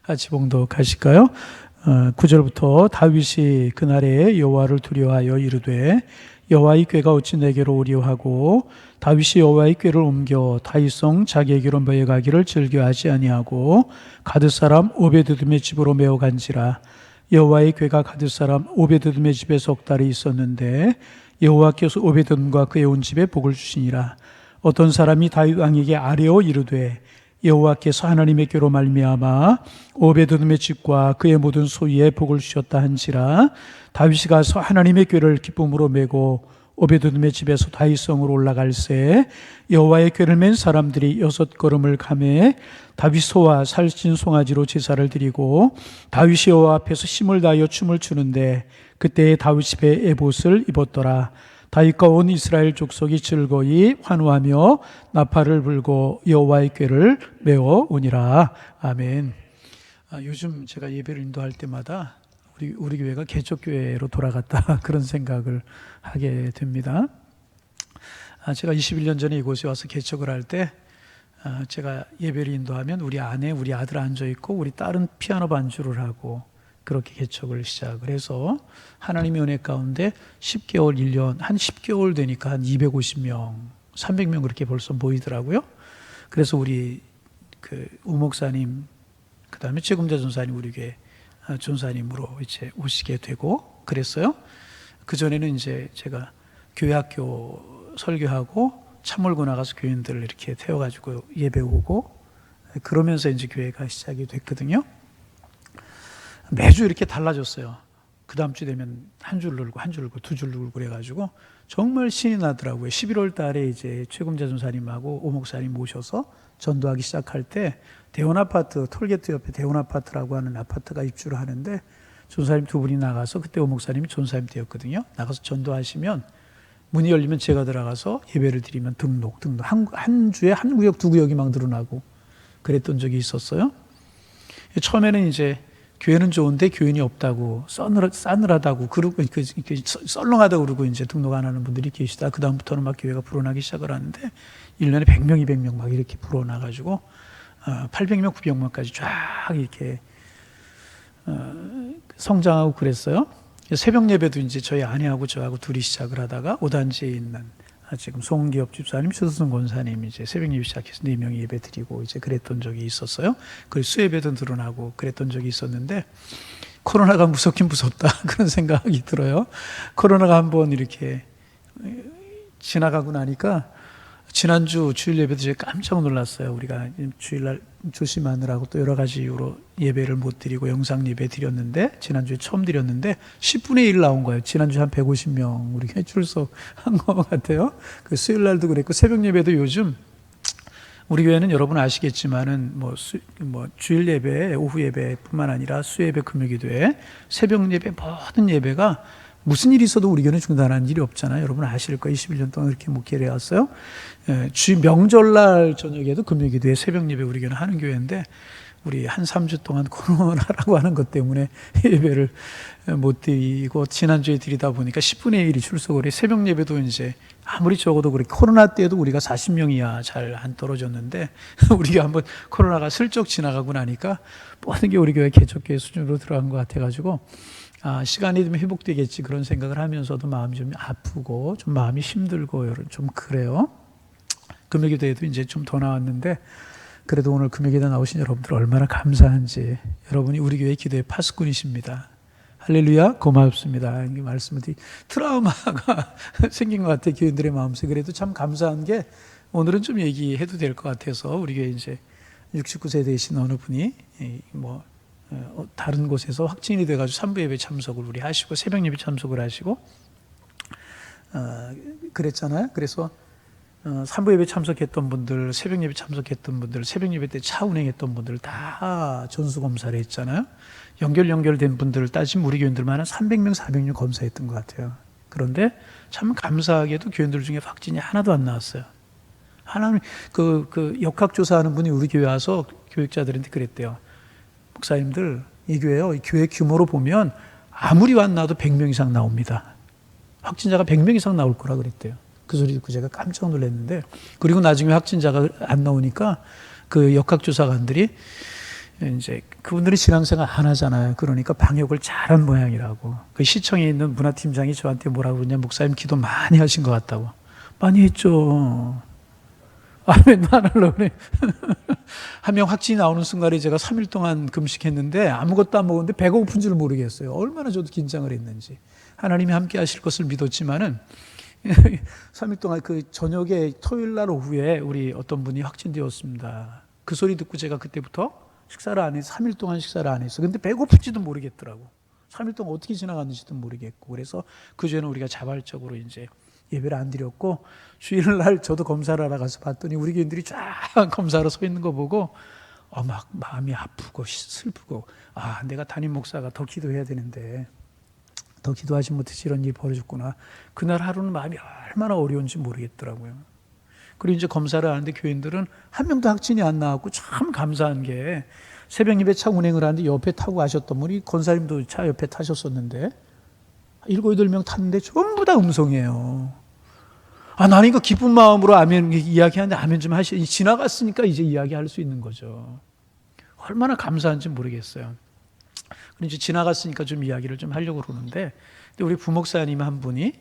같이 봉독하실까요? 9절부터 다윗이 그날에 여호와를 두려워하여 이르되 여호와의 궤가 어찌 내게로 오리오 하고 다윗이 여호와의 궤를 옮겨 다윗성 자기에게로 메어가기를 즐겨하지 아니하고 가드 사람 오베드돔의 집으로 메어간지라. 여호와의 궤가 가드 사람 오베드돔의 집에 석 달이 있었는데 여호와께서 오베드돔과 그의 온 집에 복을 주시니라. 어떤 사람이 다윗 왕에게 아뢰어 이르되 여호와께서 하나님의 궤로 말미암아 오베드돔의 집과 그의 모든 소유에 복을 주셨다 한지라. 다윗이 가서 하나님의 궤를 기쁨으로 메고 오베드돔의 집에서 다윗성으로 올라갈새 여호와의 궤를 맨 사람들이 6걸음을 가매 다윗 소와 살찐 송아지로 제사를 드리고 다윗이 여호와 앞에서 힘을 다하여 춤을 추는데 그때에 다윗이 배에 에봇을 입었더라. 다윗과 온 이스라엘 족속이 즐거이 환호하며 나팔을 불고 여호와의 궤를 메어 오니라. 아멘. 요즘 제가 예배를 인도할 때마다 우리 교회가 개척교회로 돌아갔다 그런 생각을 하게 됩니다. 제가 21년 전에 이곳에 와서 개척을 할 때 제가 예배를 인도하면 우리 아내, 우리 아들 앉아 있고 우리 딸은 피아노 반주를 하고 그렇게 개척을 시작을 해서 하나님의 은혜 가운데 10개월, 1년, 한 10개월 되니까 한 250명, 300명 그렇게 벌써 모이더라고요. 그래서 우리 우 목사님, 그 다음에 최금자 전사님 우리 교회 전사님으로 이제 오시게 되고 그랬어요. 그전에는 이제 제가 교회 학교 설교하고 차 몰고 나가서 교인들을 이렇게 태워가지고 예배 오고 그러면서 이제 교회가 시작이 됐거든요. 매주 이렇게 달라졌어요. 그 다음 주 되면 한 줄 늘고 한 줄 늘고 두 줄 늘고 그래가지고 정말 신이 나더라고요. 11월 달에 이제 최금자 전사님하고 오 목사님 모셔서 전도하기 시작할 때 대원 아파트, 톨게이트 옆에 대원 아파트라고 하는 아파트가 입주를 하는데 전사님 두 분이 나가서 그때 오 목사님이 전사님 때였거든요. 나가서 전도하시면 문이 열리면 제가 들어가서 예배를 드리면 등록 한 주에 한 구역 두 구역이 막 늘어나고 그랬던 적이 있었어요. 처음에는 이제 교회는 좋은데 교인이 없다고 싸늘하다고 그러고 썰렁하다고 그러고 이제 등록 안 하는 분들이 계시다. 그 다음부터는 막 교회가 불어나기 시작을 하는데 1년에 100명, 200명 막 이렇게 불어나가지고 800명, 900명까지 쫙 이렇게 성장하고 그랬어요. 새벽 예배도 이제 저희 아내하고 저하고 둘이 시작을 하다가 5단지에 있는 지금 송기업 집사님, 최수승 권사님 이제 새벽 예배 시작해서 4명이 예배 드리고 이제 그랬던 적이 있었어요. 그 수예배도 늘어나고 그랬던 적이 있었는데 코로나가 무섭긴 무섭다 그런 생각이 들어요. 코로나가 한번 이렇게 지나가고 나니까 지난주 주일 예배도 제가 깜짝 놀랐어요. 우리가 주일날 조심하느라고 또 여러 가지 이유로 예배를 못 드리고 영상 예배 드렸는데 지난주에 처음 드렸는데 10분의 1 나온 거예요. 지난주에 한 150명 우리 출석한 것 같아요. 그 수요일날도 그랬고 새벽 예배도 요즘 우리 교회는 여러분 아시겠지만은 주일 예배, 오후 예배뿐만 아니라 수예배, 금요기도회, 새벽 예배 모든 예배가 무슨 일이 있어도 우리 교회는 중단하는 일이 없잖아요. 여러분 아실 거예요. 21년 동안 이렇게 목회를 해왔어요. 주 명절날 저녁에도 금요기도회, 새벽 예배 우리 교회는 하는 교회인데 우리 한 3주 동안 코로나라고 하는 것 때문에 예배를 못 드리고 지난주에 드리다 보니까 10분의 1이 출석을 해. 새벽 예배도 이제 아무리 적어도 그렇게 코로나 때도 우리가 40명 이하 잘 안 떨어졌는데 우리가 한번 코로나가 슬쩍 지나가고 나니까 모든 게 우리 교회 개척교회 수준으로 들어간 것 같아가지고 시간이 되면 회복되겠지 그런 생각을 하면서도 마음이 좀 아프고 좀 마음이 힘들고 좀 그래요. 금요기도에도 이제 좀 더 나왔는데 그래도 오늘 금요기도 나오신 여러분들 얼마나 감사한지 여러분이 우리 교회 기도의 파수꾼이십니다. 할렐루야 고맙습니다. 이 말씀을 트라우마가 생긴 것 같아요. 교인들의 마음속에. 그래도 참 감사한 게 오늘은 좀 얘기해도 될 것 같아서 우리 교회 이제 69세 되신 어느 분이 다른 곳에서 확진이 돼가지고 3부 예배 참석을 우리 하시고 새벽 예배 참석을 하시고 그랬잖아요. 그래서 3부 예배 참석했던 분들, 새벽 예배 참석했던 분들, 새벽 예배 때 차 운행했던 분들 다 전수검사를 했잖아요. 연결된 분들을 따지면 우리 교인들만 한 300명, 400명 검사했던 것 같아요. 그런데 참 감사하게도 교인들 중에 확진이 하나도 안 나왔어요. 하나는 그 역학조사하는 분이 우리 교회 와서 교육자들한테 그랬대요. 목사님들, 이 교회 규모로 보면 아무리 왔나도 100명 이상 나옵니다. 확진자가 100명 이상 나올 거라 그랬대요. 그 소리 듣고 제가 깜짝 놀랐는데, 그리고 나중에 확진자가 안 나오니까 그 역학조사관들이 이제 그분들이 신앙생활 안 하잖아요. 그러니까 방역을 잘한 모양이라고. 그 시청에 있는 문화팀장이 저한테 뭐라고 그러냐, 목사님 기도 많이 하신 것 같다고. 많이 했죠. 아멘도 안 하려고 그래. 한 명 확진이 나오는 순간에 제가 3일 동안 금식했는데 아무것도 안 먹었는데 배가 고픈 줄 모르겠어요. 얼마나 저도 긴장을 했는지. 하나님이 함께 하실 것을 믿었지만은 3일 동안 그 저녁에 토요일 날 오후에 우리 어떤 분이 확진되었습니다. 그 소리 듣고 제가 그때부터 식사를 안 해서 3일 동안 식사를 안 했어요. 근데 배고픈지도 모르겠더라고. 3일 동안 어떻게 지나갔는지도 모르겠고. 그래서 그 주에는 우리가 자발적으로 이제 예배를 안 드렸고, 주일날 저도 검사를 하러 가서 봤더니 우리 교인들이 쫙 검사하러 서 있는 거 보고 막 마음이 아프고 슬프고, 내가 담임 목사가 더 기도해야 되는데 더 기도하지 못해서 이런 일이 벌어졌구나. 그날 하루는 마음이 얼마나 어려운지 모르겠더라고요. 그리고 이제 검사를 하는데 교인들은 한 명도 확진이 안 나왔고, 참 감사한 게 새벽 예배 차 운행을 하는데 옆에 타고 가셨던 분이, 권사님도 차 옆에 타셨었는데 7, 8명 탔는데 전부 다 음성이에요. 나는 이거 기쁜 마음으로 아멘 이야기하는데 아멘 좀 지나갔으니까 이제 이야기할 수 있는 거죠. 얼마나 감사한지 모르겠어요. 그럼 이제 지나갔으니까 좀 이야기를 좀 하려고 그러는데, 근데 우리 부목사님 한 분이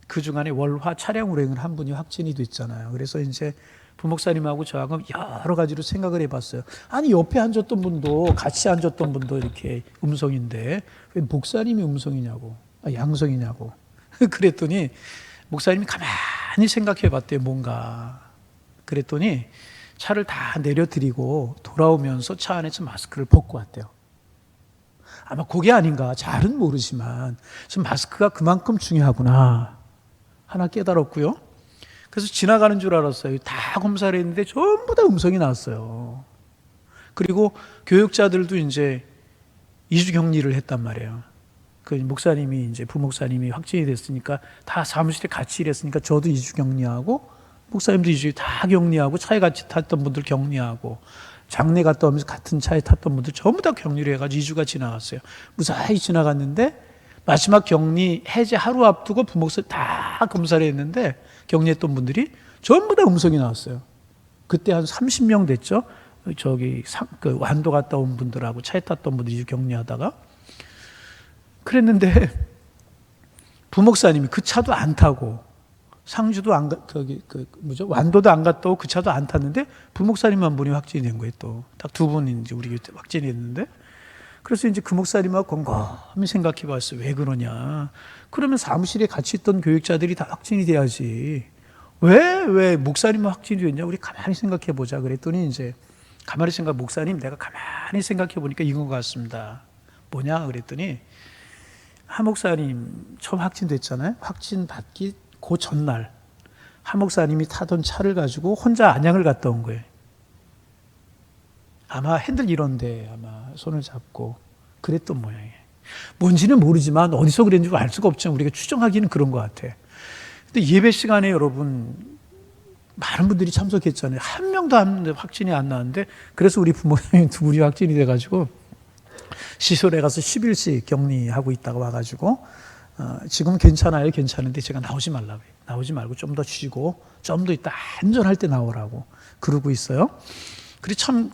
그 중간에 월화 차량 운행을 한 분이 확진이 됐잖아요. 그래서 이제 부목사님하고 저하고 여러 가지로 생각을 해봤어요. 아니, 옆에 앉았던 분도, 같이 앉았던 분도 이렇게 음성인데 왜 목사님이 음성이냐고, 양성이냐고. 그랬더니 목사님이 가만히 생각해 봤대요, 뭔가. 그랬더니 차를 다 내려드리고 돌아오면서 차 안에서 마스크를 벗고 왔대요. 아마 그게 아닌가, 잘은 모르지만 지금 마스크가 그만큼 중요하구나 하나 깨달았고요. 그래서 지나가는 줄 알았어요. 다 검사를 했는데 전부 다 음성이 나왔어요. 그리고 교육자들도 이제 2주 격리를 했단 말이에요. 그 목사님이 이제 부목사님이 확진이 됐으니까 다 사무실에 같이 일했으니까 저도 2주 격리하고, 목사님도 2주 다 격리하고, 차에 같이 탔던 분들 격리하고, 장례 갔다 오면서 같은 차에 탔던 분들 전부 다 격리를 해가지고 2주가 지나갔어요. 무사히 지나갔는데 마지막 격리 해제 하루 앞두고 부목사님 다 검사를 했는데 격리했던 분들이 전부 다 음성이 나왔어요. 그때 한 30명 됐죠. 그 완도 갔다 온 분들하고 차에 탔던 분들 2주 격리하다가. 그랬는데 부목사님이 그 차도 안 타고, 상주도 안 완도도 안 갔다 오고 그 차도 안 탔는데 부목사님 한 분이 확진이 된 거예요. 또 딱 2분이 이제 우리 교회 확진이 됐는데, 그래서 이제 그 목사님하고 곰곰이 생각해 봤어요. 왜 그러냐? 그러면 사무실에 같이 있던 교육자들이 다 확진이 돼야지. 왜 목사님은 확진이 됐냐? 우리 가만히 생각해 보자. 그랬더니 이제 가만히 목사님, 내가 가만히 생각해 보니까 이건 것 같습니다. 뭐냐? 그랬더니 하 목사님 처음 확진됐잖아요. 확진 받기 그 전날 하 목사님이 타던 차를 가지고 혼자 안양을 갔다 온 거예요. 아마 핸들 이런데 아마 손을 잡고 그랬던 모양이에요. 뭔지는 모르지만 어디서 그랬는지 알 수가 없지만 우리가 추정하기는 그런 것 같아. 근데 예배 시간에 여러분 많은 분들이 참석했잖아요. 한 명도 확진이 안 나왔는데, 그래서 우리 부모님이 둘이 확진이 돼가지고 시설에 가서 10일씩 격리하고 있다가 와가지고 지금 괜찮아요. 괜찮은데 제가 나오지 말라고 해요. 나오지 말고 좀 더 쉬고 좀 더 있다 안전할 때 나오라고 그러고 있어요. 그리고 참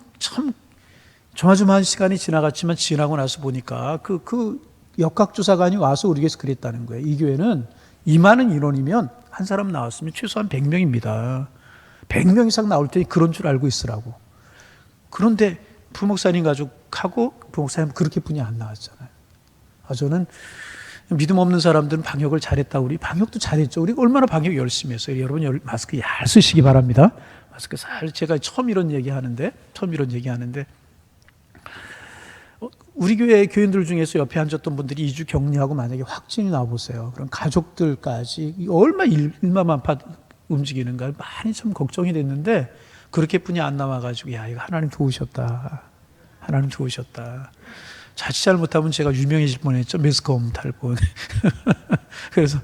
조마조마한 시간이 지나갔지만 지나고 나서 보니까 그 역학조사관이 와서 우리 교회에서 그랬다는 거예요. 이 교회는 2만원 인원이면 한 사람 나왔으면 최소한 100명입니다. 100명 이상 나올 테니 그런 줄 알고 있으라고. 그런데 부목사님 가족하고 부목사님 그렇게 분이 안 나왔잖아요. 저는 믿음 없는 사람들은 방역을 잘했다고, 우리 방역도 잘했죠. 우리 얼마나 방역 열심히 했어요. 여러분 마스크 잘 쓰시기 바랍니다. 마스크 제가 처음 이런 얘기 하는데 우리 교회 교인들 중에서 옆에 앉았던 분들이 2주 격리하고 만약에 확진이 나와보세요. 그럼 가족들까지 얼마 일마만파 움직이는가 많이 참 걱정이 됐는데, 그렇게 뿐이 안 나와가지고 야, 이거 하나님 도우셨다. 하나님 도우셨다. 자칫 잘못하면 제가 유명해질 뻔했죠. 매스컴 탈 뻔. 그래서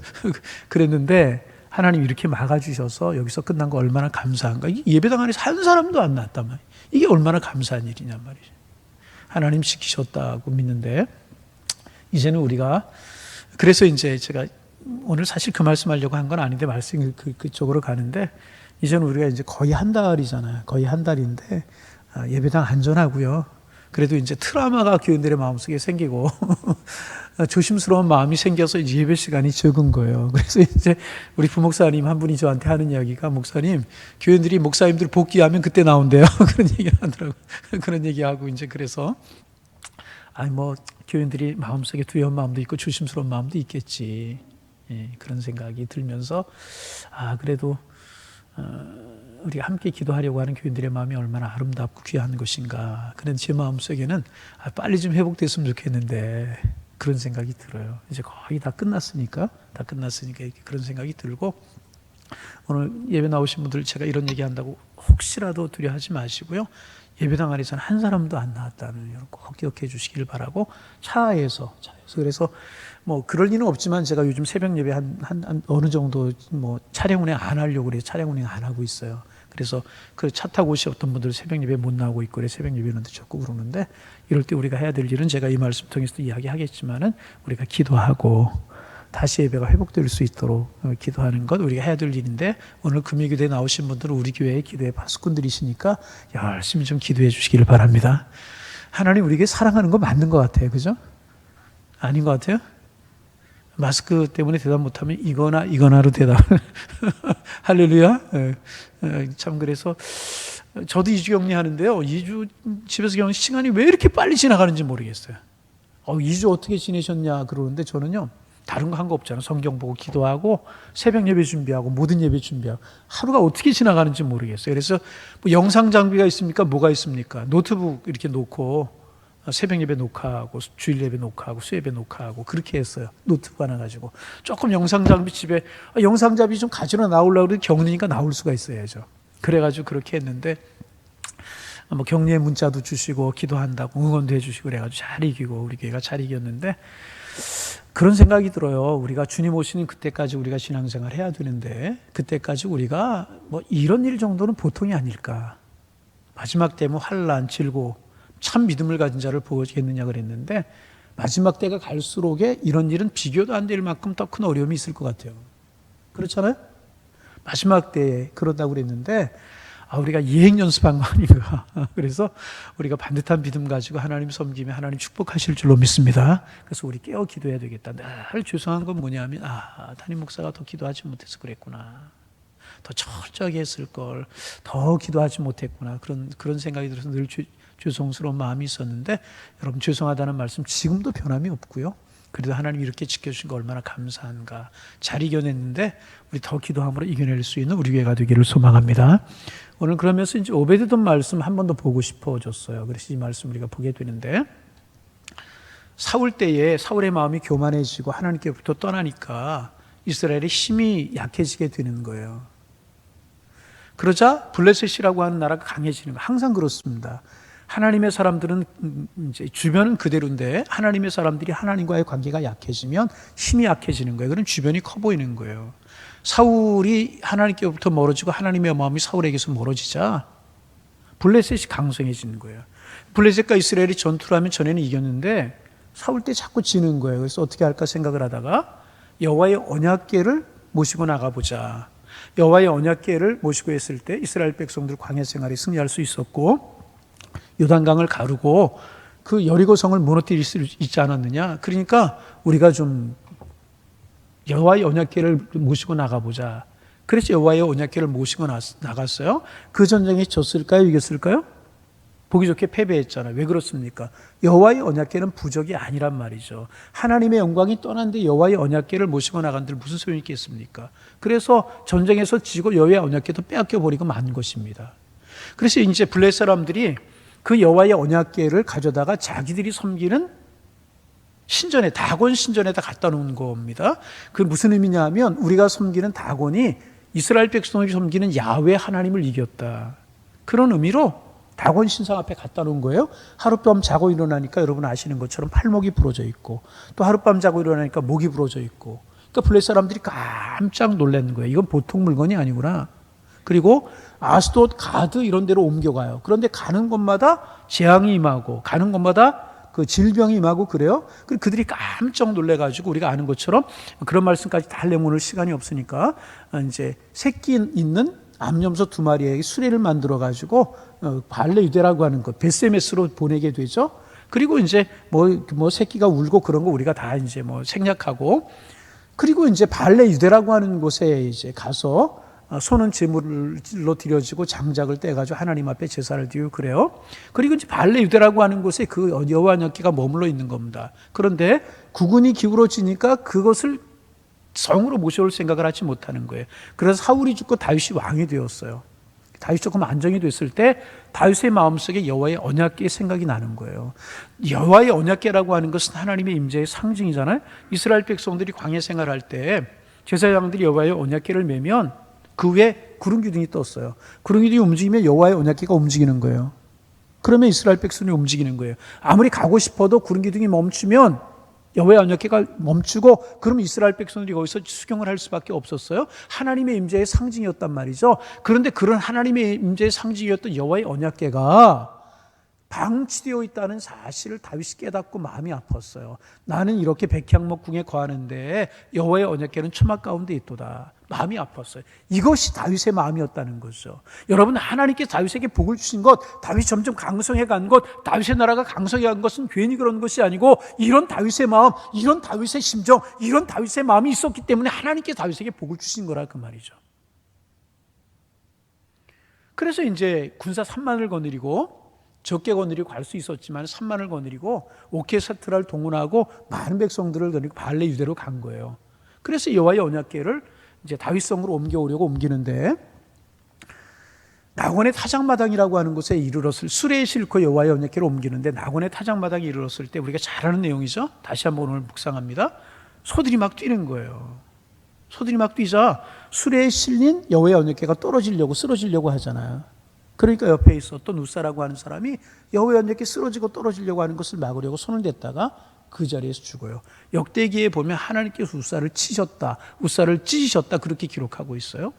그랬는데 하나님 이렇게 막아주셔서 여기서 끝난 거 얼마나 감사한가. 예배당 안에서 한 사람도 안 났단 말이에요. 이게 얼마나 감사한 일이냔 말이죠. 하나님 지키셨다고 믿는데, 이제는 우리가, 그래서 이제 제가 오늘 사실 그 말씀하려고 한 건 아닌데 말씀이 그쪽으로 가는데, 이제는 우리가 이제 거의 한 달이잖아요. 거의 한 달인데 예배당 안전하고요. 그래도 이제 트라우마가 교인들의 마음속에 생기고 조심스러운 마음이 생겨서 이제 예배 시간이 적은 거예요. 그래서 이제 우리 부목사님 한 분이 저한테 하는 이야기가, 목사님, 교인들이 목사님들 복귀하면 그때 나온대요. 그런 얘기를 하더라고요. 그런 얘기하고 이제 그래서 아니 뭐 교인들이 마음속에 두려운 마음도 있고 조심스러운 마음도 있겠지. 예, 그런 생각이 들면서 그래도 우리가 함께 기도하려고 하는 교인들의 마음이 얼마나 아름답고 귀한 것인가. 그런 제 마음속에는 빨리 좀 회복됐으면 좋겠는데 그런 생각이 들어요. 이제 거의 다 끝났으니까 이렇게 그런 생각이 들고, 오늘 예배 나오신 분들 제가 이런 얘기한다고 혹시라도 두려워하지 마시고요. 예배당 안에서는 한 사람도 안 나왔다는 걸 꼭 기억해 주시길 바라고, 차에서 그래서 뭐 그럴 리는 없지만 제가 요즘 새벽 예배 한 어느 정도 뭐 차량 운행 안 하려고 그래요. 차량 운행 안 하고 있어요. 그래서 그 차 타고 오셨던 분들 새벽 예배 못 나오고 있고 그래, 새벽 예배는 듣고 그러는데, 이럴 때 우리가 해야 될 일은 제가 이 말씀 통해서도 이야기하겠지만은 우리가 기도하고 다시 예배가 회복될 수 있도록 기도하는 것 우리가 해야 될 일인데, 오늘 금요교대에 나오신 분들은 우리 교회의 기도의 파수꾼들이시니까 열심히 좀 기도해 주시기를 바랍니다. 하나님 우리에게 사랑하는 거 맞는 것 같아요. 그죠? 아닌 것 같아요? 마스크 때문에 대답 못하면 이거나로 대답을 할렐루야. 참 그래서 저도 2주 격리하는데요, 2주 집에서 격리 시간이 왜 이렇게 빨리 지나가는지 모르겠어요. 2주 어떻게 지내셨냐 그러는데, 저는요 다른 거 한 거 없잖아요. 성경 보고 기도하고 새벽 예배 준비하고 모든 예배 준비하고 하루가 어떻게 지나가는지 모르겠어요. 그래서 뭐 영상 장비가 있습니까? 뭐가 있습니까? 노트북 이렇게 놓고 새벽 예배 녹화하고 주일 예배 녹화하고 수예배 녹화하고 그렇게 했어요. 노트북 하나 가지고. 조금 영상 장비 집에 영상 장비 좀 가지러 나오려고 그래도 격리니까 나올 수가 있어야죠. 그래가지고 그렇게 했는데, 뭐 격려의 문자도 주시고 기도한다고 응원도 해주시고 그래가지고 잘 이기고 우리 교회가 잘 이겼는데, 그런 생각이 들어요. 우리가 주님 오시는 그때까지 우리가 신앙생활 해야 되는데, 그때까지 우리가 뭐 이런 일 정도는 보통이 아닐까. 마지막 때면 환난, 질고 참 믿음을 가진 자를 보겠느냐 그랬는데, 마지막 때가 갈수록에 이런 일은 비교도 안 될 만큼 더 큰 어려움이 있을 것 같아요. 그렇잖아요? 마지막 때에 그런다고 그랬는데, 우리가 예행 연습한 거 아닌가. 그래서 우리가 반듯한 믿음 가지고 하나님 섬기면 하나님 축복하실 줄로 믿습니다. 그래서 우리 깨어 기도해야 되겠다. 늘 죄송한 건 뭐냐면, 담임 목사가 더 기도하지 못해서 그랬구나. 더 철저하게 했을 걸, 더 기도하지 못했구나. 그런 생각이 들어서 늘 죄송스러운 마음이 있었는데, 여러분 죄송하다는 말씀 지금도 변함이 없고요. 그래도 하나님 이렇게 지켜주신 거 얼마나 감사한가. 잘 이겨냈는데 우리 더 기도함으로 이겨낼 수 있는 우리 교회가 되기를 소망합니다. 오늘 그러면서 이제 오베드돔 말씀 한 번 더 보고 싶어졌어요. 그래서 이 말씀 우리가 보게 되는데, 사울 때에 사울의 마음이 교만해지고 하나님께부터 떠나니까 이스라엘의 힘이 약해지게 되는 거예요. 그러자 블레셋이라고 하는 나라가 강해지는 거예요. 항상 그렇습니다. 하나님의 사람들은 이제 주변은 그대로인데, 하나님의 사람들이 하나님과의 관계가 약해지면 힘이 약해지는 거예요. 그럼 주변이 커 보이는 거예요. 사울이 하나님께로부터 멀어지고 하나님의 마음이 사울에게서 멀어지자 블레셋이 강성해지는 거예요. 블레셋과 이스라엘이 전투를 하면 전에는 이겼는데 사울 때 자꾸 지는 거예요. 그래서 어떻게 할까 생각을 하다가 여호와의 언약궤를 모시고 나가보자. 여호와의 언약궤를 모시고 했을 때 이스라엘 백성들 광야 생활에 승리할 수 있었고, 요단강을 가르고 그 여리고성을 무너뜨릴 수 있지 않았느냐. 그러니까 우리가 좀 여호와의 언약궤를 모시고 나가보자. 그래서 여호와의 언약궤를 모시고 나갔어요. 그 전쟁에 졌을까요? 이겼을까요? 보기 좋게 패배했잖아요. 왜 그렇습니까? 여호와의 언약궤는 부적이 아니란 말이죠. 하나님의 영광이 떠난데 여호와의 언약궤를 모시고 나간들 무슨 소용이 있겠습니까? 그래서 전쟁에서 지고 여호와의 언약궤도 빼앗겨 버리고 만 것입니다. 그래서 이제 블레셋 사람들이 그 여호와의 언약궤를 가져다가 자기들이 섬기는 신전에, 다곤 신전에다 갖다 놓은 겁니다. 그게 무슨 의미냐 하면, 우리가 섬기는 다곤이 이스라엘 백성들이 섬기는 야훼 하나님을 이겼다. 그런 의미로 다곤 신상 앞에 갖다 놓은 거예요. 하룻밤 자고 일어나니까 여러분 아시는 것처럼 팔목이 부러져 있고, 또 하룻밤 자고 일어나니까 목이 부러져 있고, 그러니까 블레셋 사람들이 깜짝 놀라는 거예요. 이건 보통 물건이 아니구나. 그리고 아스돗, 가드 이런 데로 옮겨가요. 그런데 가는 곳마다 재앙이 임하고, 가는 곳마다 그 질병이 임하고 그래요. 그들이 깜짝 놀래가지고, 우리가 아는 것처럼 그런 말씀까지 다 하려면 오늘 시간이 없으니까 이제 새끼 있는 암염소 2마리에게 수레를 만들어 가지고 발레 유대라고 하는 것 베스메스로 보내게 되죠. 그리고 이제 뭐 새끼가 울고 그런 거 우리가 다 이제 뭐 생략하고, 그리고 이제 발레 유대라고 하는 곳에 이제 가서 소는 제물로 드려지고 장작을 떼가지고 하나님 앞에 제사를 드리고 그래요. 그리고 이제 발레 유대라고 하는 곳에 그 여호와 녀기가 머물러 있는 겁니다. 그런데 국군이 기울어지니까 그것을 성으로 모셔올 생각을 하지 못하는 거예요. 그래서 사울이 죽고 다윗이 왕이 되었어요. 다윗이 조금 안정이 됐을 때 다윗의 마음속에 여호와의 언약궤의 생각이 나는 거예요. 여호와의 언약궤라고 하는 것은 하나님의 임재의 상징이잖아요. 이스라엘 백성들이 광야 생활할 때 제사장들이 여호와의 언약궤를 메면 그 위에 구름 기둥이 떴어요. 구름 기둥이 움직이면 여호와의 언약궤가 움직이는 거예요. 그러면 이스라엘 백성이 움직이는 거예요. 아무리 가고 싶어도 구름 기둥이 멈추면 여호와의 언약궤가 멈추고, 그럼 이스라엘 백성들이 거기서 수경을 할 수밖에 없었어요. 하나님의 임재의 상징이었단 말이죠. 그런데 그런 하나님의 임재의 상징이었던 여호와의 언약궤가 방치되어 있다는 사실을 다윗이 깨닫고 마음이 아팠어요. 나는 이렇게 백향목궁에 거하는데 여호와의 언약궤는 초막 가운데 있도다. 마음이 아팠어요. 이것이 다윗의 마음이었다는 거죠. 여러분, 하나님께 다윗에게 복을 주신 것, 다윗이 점점 강성해 간 것, 다윗의 나라가 강성해 간 것은 괜히 그런 것이 아니고, 이런 다윗의 마음, 이런 다윗의 심정, 이런 다윗의 마음이 있었기 때문에 하나님께 다윗에게 복을 주신 거라 그 말이죠. 그래서 이제 군사 3만을 거느리고, 적게 거느리고 갈 수 있었지만 3만을 거느리고 오케스트라를 동원하고 많은 백성들을 거느리고 발레 유대로 간 거예요. 그래서 여호와의 언약궤를 이제 다윗성으로 옮겨오려고 옮기는데, 낙원의 타작마당이라고 하는 곳에 이르렀을, 수레에 싣고 여호와의 언약궤를 옮기는데 낙원의 타작마당에 이르렀을 때, 우리가 잘 아는 내용이죠. 다시 한번 오늘 묵상합니다. 소들이 막 뛰는 거예요. 소들이 막 뛰자 수레에 실린 여호와의 언약궤가 떨어지려고, 쓰러지려고 하잖아요. 그러니까 옆에 있었던 우사라고 하는 사람이 여호와의 언약궤 쓰러지고 떨어지려고 하는 것을 막으려고 손을 댔다가 그 자리에서 죽어요. 역대기에 보면 하나님께서 우사를 치셨다, 우사를 찢으셨다, 그렇게 기록하고 있어요.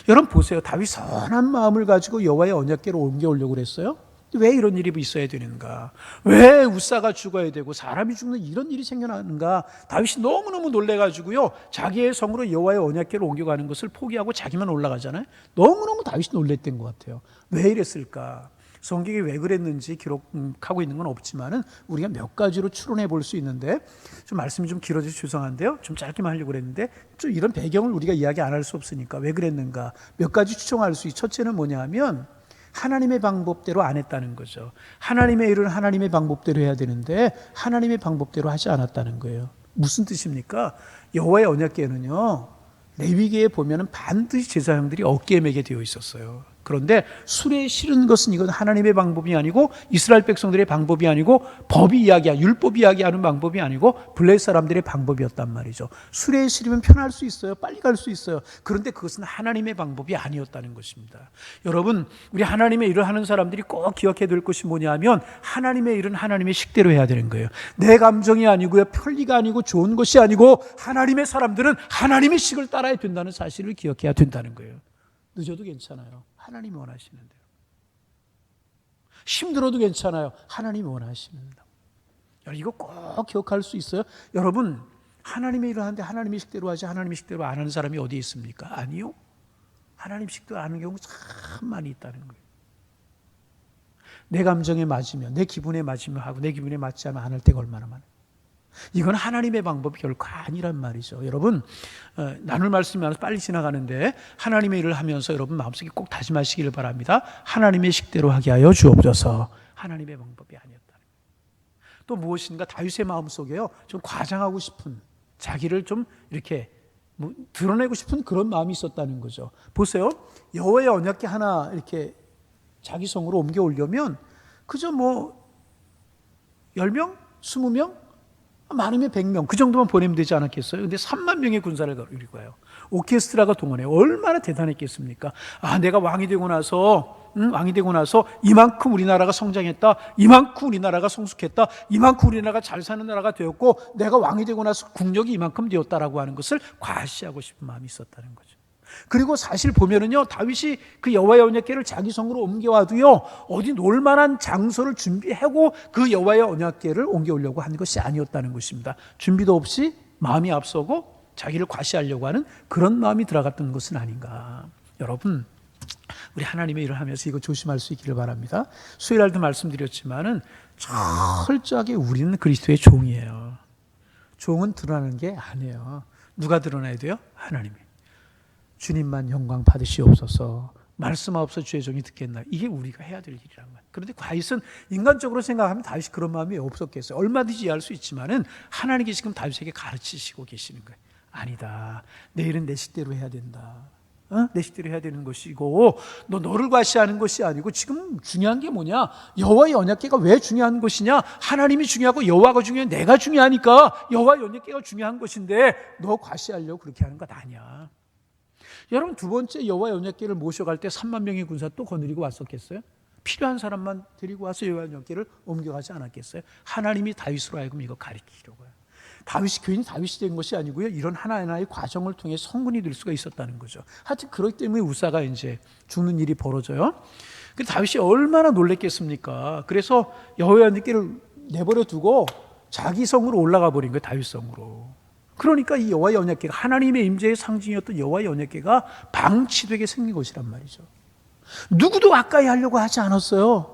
여러분 보세요. 다윗 선한 마음을 가지고 여호와의 언약궤로 옮겨오려고 그랬어요. 왜 이런 일이 있어야 되는가? 왜 우사가 죽어야 되고 사람이 죽는 이런 일이 생겨나는가? 다윗이 너무너무 놀래가지고요, 자기의 성으로 여호와의 언약궤를 옮겨가는 것을 포기하고 자기만 올라가잖아요. 너무너무 다윗이 놀랬던 것 같아요. 왜 이랬을까? 성경이 왜 그랬는지 기록하고 있는 건 없지만은 우리가 몇 가지로 추론해 볼 수 있는데, 좀 말씀이 좀 길어져서 죄송한데요, 좀 짧게만 하려고 그랬는데, 좀 이런 배경을 우리가 이야기 안 할 수 없으니까 왜 그랬는가 몇 가지 추정할 수 있어요. 첫째는 뭐냐 하면 하나님의 방법대로 안 했다는 거죠. 하나님의 일을 하나님의 방법대로 해야 되는데 하나님의 방법대로 하지 않았다는 거예요. 무슨 뜻입니까? 여호와의 언약궤는요, 레위기에 보면은 반드시 제사장들이 어깨에 매게 되어 있었어요. 그런데 수레에 실은 것은 이건 하나님의 방법이 아니고 이스라엘 백성들의 방법이 아니고 법이 이야기하는, 율법이 이야기하는 방법이 아니고 블레셋 사람들의 방법이었단 말이죠. 수레에 실으면 편할 수 있어요. 빨리 갈 수 있어요. 그런데 그것은 하나님의 방법이 아니었다는 것입니다. 여러분, 우리 하나님의 일을 하는 사람들이 꼭 기억해야 될 것이 뭐냐면, 하나님의 일은 하나님의 식대로 해야 되는 거예요. 내 감정이 아니고요, 편리가 아니고 좋은 것이 아니고, 하나님의 사람들은 하나님의 식을 따라야 된다는 사실을 기억해야 된다는 거예요. 늦어도 괜찮아요. 하나님이 원하시는 대로. 힘들어도 괜찮아요. 하나님이 원하시는 대로. 이거 꼭 기억할 수 있어요. 여러분, 하나님의 일을 하는데 하나님의 식대로 하지 하나님의 식대로 안 하는 사람이 어디 있습니까? 아니요. 하나님 식대로 하는 경우 참 많이 있다는 거예요. 내 감정에 맞으면, 내 기분에 맞으면 하고 내 기분에 맞지 않으면 안 할 때가 얼마나 많아요. 이건 하나님의 방법이 결코 아니란 말이죠. 여러분, 나눌 말씀이 많아서 빨리 지나가는데, 하나님의 일을 하면서 여러분 마음속에 꼭 다짐하시기를 바랍니다. 하나님의 식대로 하게 하여 주옵소서. 하나님의 방법이 아니었다. 또 무엇인가 다윗의 마음속에요, 좀 과장하고 싶은, 자기를 좀 이렇게 드러내고 싶은 그런 마음이 있었다는 거죠. 보세요. 여호와의 언약궤 하나 이렇게 자기 성으로 옮겨 오려면 그저 10명? 20명? 많으면 100명, 그 정도만 보내면 되지 않았겠어요? 근데 3만 명의 군사를 이루고 가요. 오케스트라가 동원해요. 얼마나 대단했겠습니까? 내가 왕이 되고 나서 이만큼 우리나라가 성장했다, 이만큼 우리나라가 성숙했다, 이만큼 우리나라가 잘 사는 나라가 되었고, 내가 왕이 되고 나서 국력이 이만큼 되었다라고 하는 것을 과시하고 싶은 마음이 있었다는 거죠. 그리고 사실 보면은요, 다윗이 그 여호와의 언약궤를 자기 성으로 옮겨와도요, 어디 놀만한 장소를 준비하고 그 여호와의 언약궤를 옮겨오려고 한 것이 아니었다는 것입니다. 준비도 없이 마음이 앞서고 자기를 과시하려고 하는 그런 마음이 들어갔던 것은 아닌가. 여러분, 우리 하나님의 일을 하면서 이거 조심할 수 있기를 바랍니다. 수요일 날도 말씀드렸지만은 철저하게 우리는 그리스도의 종이에요. 종은 드러나는 게 아니에요. 누가 드러나야 돼요? 하나님이. 주님만 영광 받으시옵소서. 말씀 없어 주의 종이 듣겠나. 이게 우리가 해야 될 일이란 말이에요. 그런데 다윗은 인간적으로 생각하면 다윗이 그런 마음이 없었겠어요. 얼마든지 이해할 수 있지만은 하나님께 지금 다윗에게 가르치시고 계시는 거예요. 아니다. 내 일은 내 식대로 해야 된다. 내 식대로 해야 되는 것이고 너를 과시하는 것이 아니고 지금 중요한 게 뭐냐? 여호와의 언약궤가 왜 중요한 것이냐? 하나님이 중요하고 여호와가 중요해. 내가 중요하니까 여호와의 언약궤가 중요한 것인데 너 과시하려고 그렇게 하는 것 아니야. 여러분, 두 번째 여호와의 언약궤를 모셔갈 때 3만 명의 군사 또 거느리고 왔었겠어요? 필요한 사람만 데리고 와서 여호와의 언약궤를 옮겨가지 않았겠어요? 하나님이 다윗으로 하여금 이거 가리키려고요. 다윗이 괜히 다윗이 된 것이 아니고요. 이런 하나하나의 과정을 통해 성군이 될 수가 있었다는 거죠. 하여튼 그렇기 때문에 우사가 이제 죽는 일이 벌어져요. 근데 다윗이 얼마나 놀랬겠습니까? 그래서 여호와의 언약궤를 내버려 두고 자기 성으로 올라가 버린 거예요. 다윗 성으로. 그러니까 이 여호와의 언약궤가 하나님의 임재의 상징이었던 여호와의 언약궤가 방치되게 생긴 것이란 말이죠. 누구도 가까이 하려고 하지 않았어요.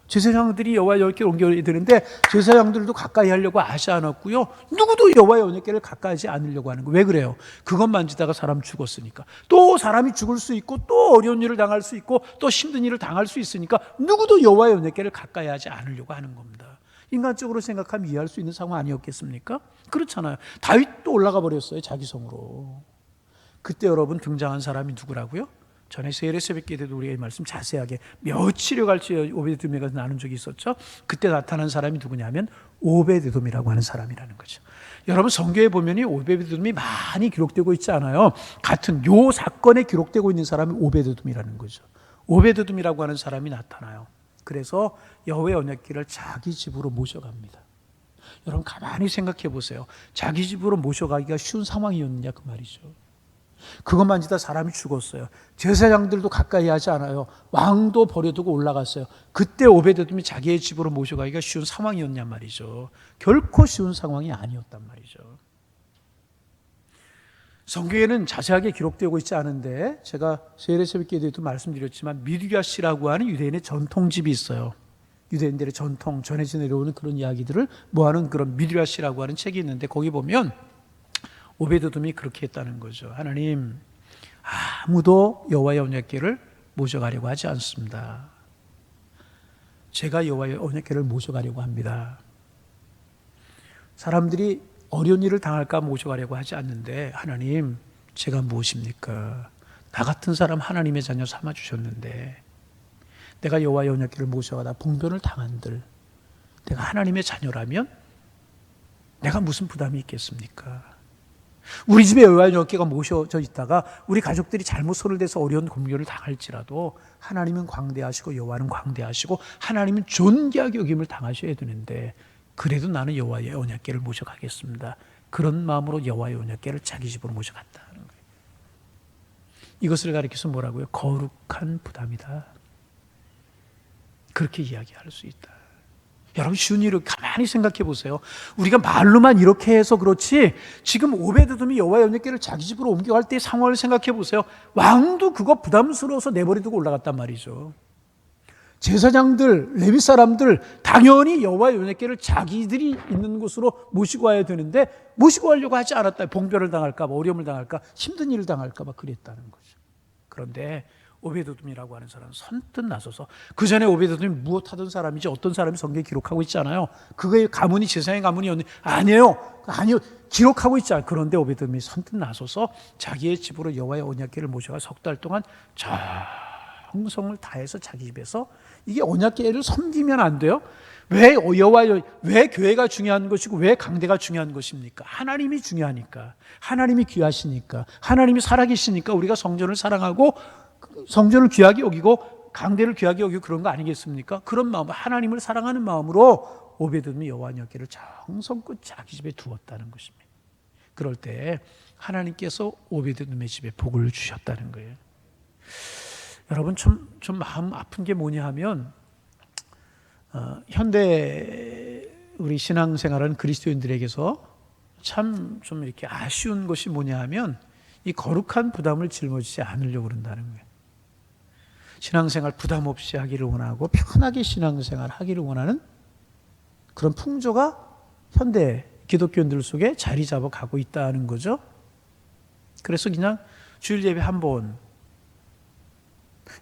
제사장들이 여호와의 언약궤를 옮겨야 되는데 제사장들도 가까이 하려고 하지 않았고요. 누구도 여호와의 언약궤를 가까이 하지 않으려고 하는 거예요. 왜 그래요? 그것 만지다가 사람 죽었으니까. 또 사람이 죽을 수 있고 또 어려운 일을 당할 수 있고 또 힘든 일을 당할 수 있으니까 누구도 여호와의 언약궤를 가까이 하지 않으려고 하는 겁니다. 인간적으로 생각하면 이해할 수 있는 상황 아니었겠습니까? 그렇잖아요. 다윗도 올라가 버렸어요. 자기 성으로. 그때 여러분 등장한 사람이 누구라고요? 전에 세례 새벽 기도 때도 우리가 이 말씀 자세하게 며칠여 갈지 오베드돔에 가서 나눈 적이 있었죠. 그때 나타난 사람이 누구냐면 오베드돔이라고 하는 사람이라는 거죠. 여러분, 성경에 보면 오베드돔이 많이 기록되고 있지 않아요. 같은 요 사건에 기록되고 있는 사람이 오베드돔이라는 거죠. 오베드돔이라고 하는 사람이 나타나요. 그래서 여호와의 언약궤를 자기 집으로 모셔갑니다. 여러분, 가만히 생각해 보세요. 자기 집으로 모셔가기가 쉬운 상황이었느냐 그 말이죠. 그것 만지다 사람이 죽었어요. 제사장들도 가까이 하지 않아요. 왕도 버려두고 올라갔어요. 그때 오베드돔이 자기의 집으로 모셔가기가 쉬운 상황이었냐 말이죠. 결코 쉬운 상황이 아니었단 말이죠. 성경에는 자세하게 기록되고 있지 않은데 제가 세례 새벽기도에도 말씀드렸지만 미드랴시라고 하는 유대인의 전통집이 있어요. 유대인들의 전통, 전해져 내려오는 그런 이야기들을 모아놓은 그런 미드랴시라고 하는 책이 있는데 거기 보면 오베드돔이 그렇게 했다는 거죠. 하나님, 아무도 여호와의 언약궤를 모셔가려고 하지 않습니다. 제가 여호와의 언약궤를 모셔가려고 합니다. 사람들이 어려운 일을 당할까 모셔가려고 하지 않는데 하나님, 제가 무엇입니까? 나 같은 사람 하나님의 자녀 삼아주셨는데 내가 여호와의 언약궤를 모셔가다 봉변을 당한들 내가 하나님의 자녀라면 내가 무슨 부담이 있겠습니까? 우리 집에 여호와의 언약궤가 모셔져 있다가 우리 가족들이 잘못 손을 대서 어려운 공격을 당할지라도 하나님은 광대하시고 여호와는 광대하시고 하나님은 존귀하게 여김을 당하셔야 되는데 그래도 나는 여호와의 언약궤를 모셔가겠습니다. 그런 마음으로 여호와의 언약궤를 자기 집으로 모셔갔다는 거예요. 이것을 가리켜서 뭐라고요? 거룩한 부담이다. 그렇게 이야기할 수 있다. 여러분, 쉬운 일을 가만히 생각해 보세요. 우리가 말로만 이렇게 해서 그렇지 지금 오베드돔이 여호와의 언약궤를 자기 집으로 옮겨갈 때의 상황을 생각해 보세요. 왕도 그거 부담스러워서 내버려두고 올라갔단 말이죠. 제사장들, 레위 사람들 당연히 여호와의 언약궤를 자기들이 있는 곳으로 모시고 와야 되는데 모시고 가려고 하지 않았다. 봉변을 당할까 봐, 어려움을 당할까, 힘든 일을 당할까 봐 그랬다는 거죠. 그런데 오베드돔이라고 하는 사람은 선뜻 나서서, 그 전에 오베드돔이 무엇하던 사람이지 어떤 사람이 성경에 기록하고 있지 않아요. 그거의 가문이 제사장의 가문이었는데 아니에요. 기록하고 있지 않아요. 그런데 오베드돔이 선뜻 나서서 자기의 집으로 여호와의 언약궤를 모셔가 석 달 동안 정성을 다해서 자기 집에서, 이게 언약궤를 섬기면 안 돼요? 왜 교회가 중요한 것이고 왜 강대가 중요한 것입니까? 하나님이 중요하니까, 하나님이 귀하시니까, 하나님이 살아계시니까 우리가 성전을 사랑하고 성전을 귀하게 여기고 강대를 귀하게 여기고 그런 거 아니겠습니까? 그런 마음, 하나님을 사랑하는 마음으로 오베드돔이 여호와 언약궤를 정성껏 자기 집에 두었다는 것입니다. 그럴 때 하나님께서 오베드돔의 집에 복을 주셨다는 거예요. 여러분, 좀 마음 아픈 게 뭐냐 하면 현대 우리 신앙생활은 그리스도인들에게서 참 좀 이렇게 아쉬운 것이 뭐냐 하면 이 거룩한 부담을 짊어지지 않으려고 그런다는 거예요. 신앙생활 부담 없이 하기를 원하고 편하게 신앙생활 하기를 원하는 그런 풍조가 현대 기독교인들 속에 자리 잡아가고 있다는 거죠. 그래서 그냥 주일 예배 한 번,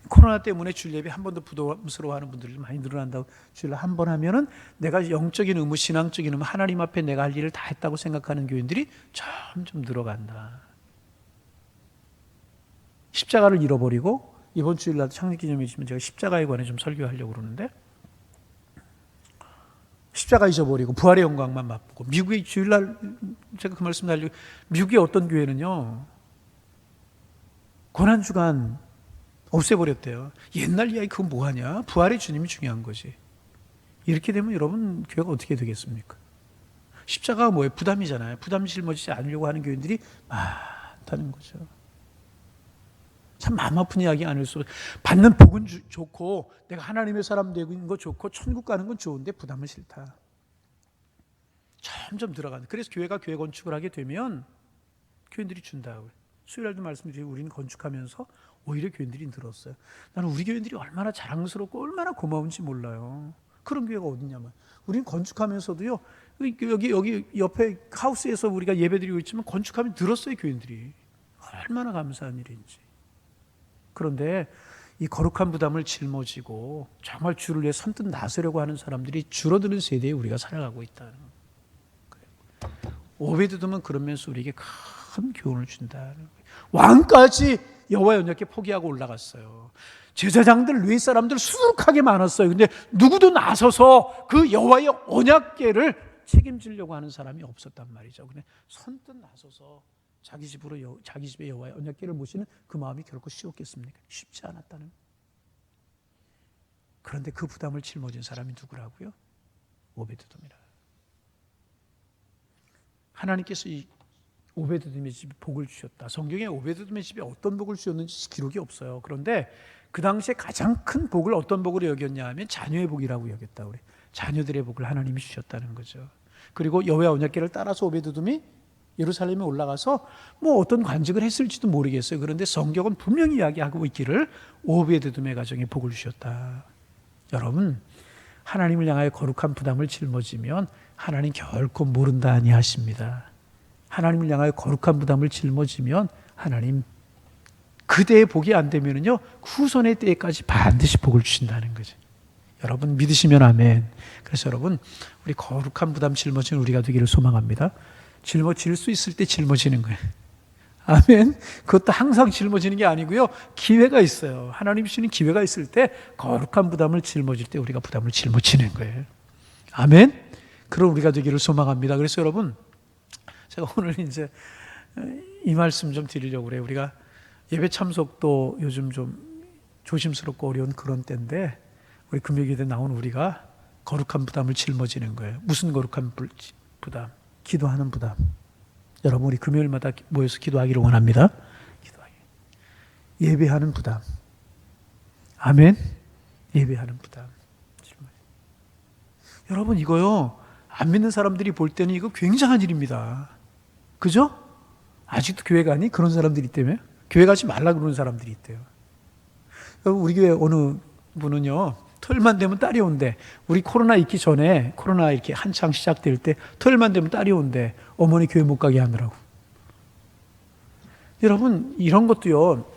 코로나 때문에 주일 예배 한 번도 부담스러워하는 분들이 많이 늘어난다고. 주일 한 번 하면은 내가 영적인 의무, 신앙적인 의무, 하나님 앞에 내가 할 일을 다 했다고 생각하는 교인들이 점점 늘어간다. 십자가를 잃어버리고, 이번 주일날 창립기념일이지만 제가 십자가에 관해 좀 설교하려고 그러는데, 십자가 잊어버리고 부활의 영광만 맛보고, 미국의 주일날 제가 그 말씀 하려고, 미국의 어떤 교회는요 고난주간 없애버렸대요. 옛날 이야기 그건 뭐하냐, 부활의 주님이 중요한 거지. 이렇게 되면 여러분 교회가 어떻게 되겠습니까? 십자가가 뭐예요? 부담이잖아요. 부담 짊어지지 않으려고 하는 교인들이 많다는 거죠. 참 마음 아픈 이야기 아닐 수. 받는 복은 좋고 내가 하나님의 사람 되는 거 좋고 천국 가는 건 좋은데 부담은 싫다. 점점 들어가는. 그래서 교회가 교회 건축을 하게 되면 교인들이 준다. 수요일날도 말씀드리고 우리는 건축하면서 오히려 교인들이 늘었어요. 나는 우리 교인들이 얼마나 자랑스럽고 얼마나 고마운지 몰라요. 그런 교회가 어딨냐면, 우리는 건축하면서도요, 여기 옆에 하우스에서 우리가 예배드리고 있지만 건축하면 늘었어요. 교인들이 얼마나 감사한 일인지. 그런데 이 거룩한 부담을 짊어지고 정말 주를 위해 선뜻 나서려고 하는 사람들이 줄어드는 세대에 우리가 살아가고 있다는 거예요. 오베드돔은 그러면서 우리에게 큰 교훈을 준다. 왕까지 여호와의 언약궤 포기하고 올라갔어요. 제사장들, 레위 사람들 수두룩하게 많았어요. 근데 누구도 나서서 그 여호와의 언약궤를 책임지려고 하는 사람이 없었단 말이죠. 근데 선뜻 나서서 자기 집에 여호와의 언약궤를 모시는 그 마음이 결코 쉬웠겠습니까? 쉽지 않았다는. 그런데 그 부담을 짊어진 사람이 누구라고요? 오베드돔이라. 하나님께서 이 오베드돔의 집에 복을 주셨다. 성경에 오베드돔의 집에 어떤 복을 주셨는지 기록이 없어요. 그런데 그 당시에 가장 큰 복을 어떤 복으로 여겼냐 하면 자녀의 복이라고 여겼다. 우리 자녀들의 복을 하나님이 주셨다는 거죠. 그리고 여호와의 언약궤를 따라서 오베드돔이 예루살렘에 올라가서 뭐 어떤 관직을 했을지도 모르겠어요. 그런데 성경은 분명히 이야기하고 있기를 오베드돔의 가정에 복을 주셨다. 여러분, 하나님을 향하여 거룩한 부담을 짊어지면 하나님 결코 모른다 아니하십니다. 하나님을 향하여 거룩한 부담을 짊어지면 하나님 그때의 복이 안 되면은요, 후손의 때까지 반드시 복을 주신다는 거죠. 여러분 믿으시면 아멘. 그래서 여러분, 우리 거룩한 부담 짊어지는 우리가 되기를 소망합니다. 짊어질 수 있을 때 짊어지는 거예요. 아멘. 그것도 항상 짊어지는 게 아니고요, 기회가 있어요. 하나님 주시는 기회가 있을 때 거룩한 부담을 짊어질 때 우리가 부담을 짊어지는 거예요. 아멘. 그런 우리가 되기를 소망합니다. 그래서 여러분, 제가 오늘 이제 이 말씀 좀 드리려고 그래요. 우리가 예배 참석도 요즘 좀 조심스럽고 어려운 그런 때인데, 우리 금요일에 나온 우리가 거룩한 부담을 짊어지는 거예요. 무슨 거룩한 부담? 기도하는 부담. 여러분, 우리 금요일마다 모여서 기도하기를 원합니다. 기도하기. 예배하는 부담. 아멘. 예배하는 부담. 여러분, 이거요, 안 믿는 사람들이 볼 때는 이거 굉장한 일입니다. 그죠? 아직도 교회 가니? 그런 사람들이 있다며? 교회 가지 말라 그러는 사람들이 있대요. 여러분, 우리 교회 어느 분은요, 토요일만 되면 딸이 온대. 우리 코로나 있기 전에, 코로나 이렇게 한창 시작될 때 토요일만 되면 딸이 온대. 어머니 교회 못 가게 하느라고. 여러분, 이런 것도요,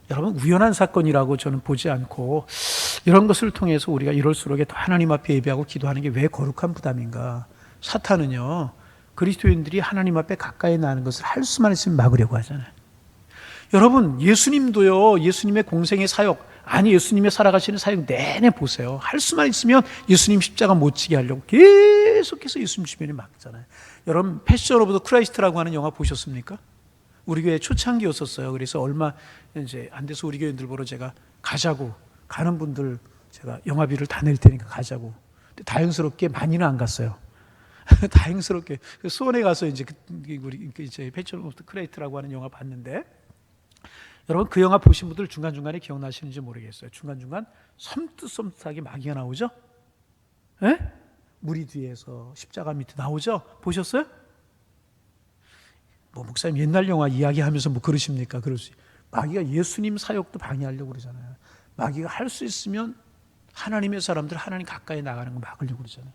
여러분 우연한 사건이라고 저는 보지 않고, 이런 것을 통해서 우리가 이럴수록 더 하나님 앞에 예배하고 기도하는 게 왜 거룩한 부담인가? 사탄은요, 그리스도인들이 하나님 앞에 가까이 나는 것을 할 수만 있으면 막으려고 하잖아요. 여러분, 예수님도요, 예수님의 공생의 사역, 아니 예수님의 살아가시는 사역 내내 보세요. 할 수만 있으면 예수님 십자가 못 지게 하려고 계속해서 예수님 주변에 막잖아요. 여러분, 패션 오브 더 크라이스트라고 하는 영화 보셨습니까? 우리 교회 초창기였었어요. 그래서 얼마 이제 안 돼서 우리 교인들 보러 제가 가자고, 가는 분들 제가 영화비를 다 낼 테니까 가자고. 근데 다행스럽게 많이는 안 갔어요. 다행스럽게 수원에 가서 이제 우리 이제 패션 오브 더 크라이스트라고 하는 영화 봤는데, 여러분 그 영화 보신 분들 중간중간에 기억나시는지 모르겠어요. 중간중간 섬뜩섬뜩하게 마귀가 나오죠? 에? 무리 뒤에서 십자가 밑에 나오죠? 보셨어요? 뭐 목사님 옛날 영화 이야기하면서 뭐 그러십니까? 그럴 수. 마귀가 예수님 사역도 방해하려고 그러잖아요. 마귀가 할 수 있으면 하나님의 사람들 하나님 가까이 나가는 거 막으려고 그러잖아요.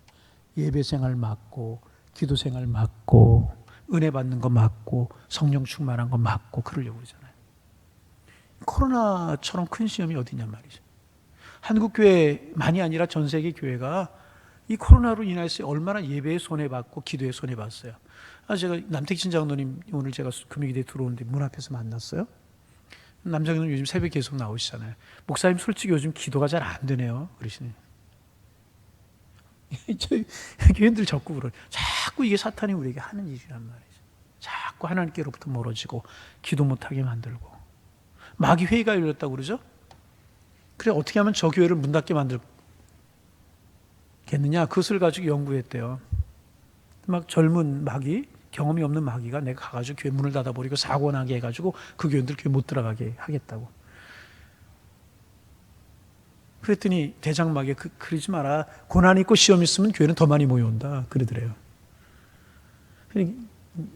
예배 생활 막고, 기도 생활 막고, 은혜 받는 거 막고, 성령 충만한 거 막고 그러려고 그러잖아요. 코로나처럼 큰 시험이 어디냔 말이죠. 한국 교회만이 아니라 전 세계 교회가 이 코로나로 인해서 얼마나 예배에 손해봤고 기도에 손해봤어요. 제가 남택진 장로님 오늘 제가 금요일에 들어오는데 문 앞에서 만났어요. 남 장로님 요즘 새벽에 계속 나오시잖아요. 목사님 솔직히 요즘 기도가 잘 안 되네요. 그러시네. 저희 교인들 자꾸 그래요. 자꾸 이게 사탄이 우리에게 하는 일이란 말이죠. 자꾸 하나님께로부터 멀어지고 기도 못하게 만들고 마귀 회의가 열렸다고 그러죠. 그래 어떻게 하면 저 교회를 문 닫게 만들겠느냐 그것을 가지고 연구했대요. 막 젊은 마귀 경험이 없는 마귀가 내가 가가지고 교회 문을 닫아버리고 사고 나게 해가지고 그 교인들 교회 못 들어가게 하겠다고. 그랬더니 대장 마귀가 그러지 마라. 고난 있고 시험 있으면 교회는 더 많이 모여온다. 그러더래요.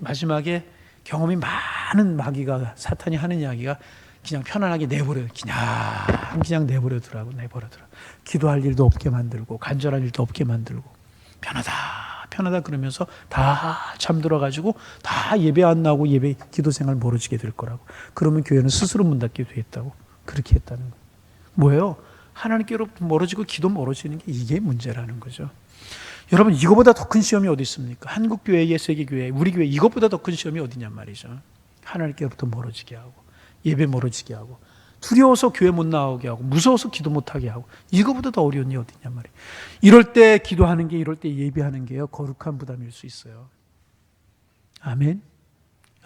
마지막에 경험이 많은 마귀가 사탄이 하는 이야기가 그냥 편안하게 내버려 그냥 내버려두라고. 기도할 일도 없게 만들고 간절한 일도 없게 만들고 편하다 그러면서 다 잠들어가지고 다 예배 안 나오고 예배 기도 생활 멀어지게 될 거라고. 그러면 교회는 스스로 문 닫게 되겠다고. 그렇게 했다는 거예요. 뭐예요? 하나님께로부터 멀어지고 기도 멀어지는 게 이게 문제라는 거죠. 여러분 이거보다 더 큰 시험이 어디 있습니까? 한국 교회의 세계 교회, 우리 교회 이것보다 더 큰 시험이 어디냔 말이죠. 하나님께로부터 멀어지게 하고 예배 멀어지게 하고 두려워서 교회 못 나오게 하고 무서워서 기도 못하게 하고 이거보다 더 어려운 일이 어디냔 말이에요. 이럴 때 기도하는 게 이럴 때 예배하는 게요 거룩한 부담일 수 있어요. 아멘.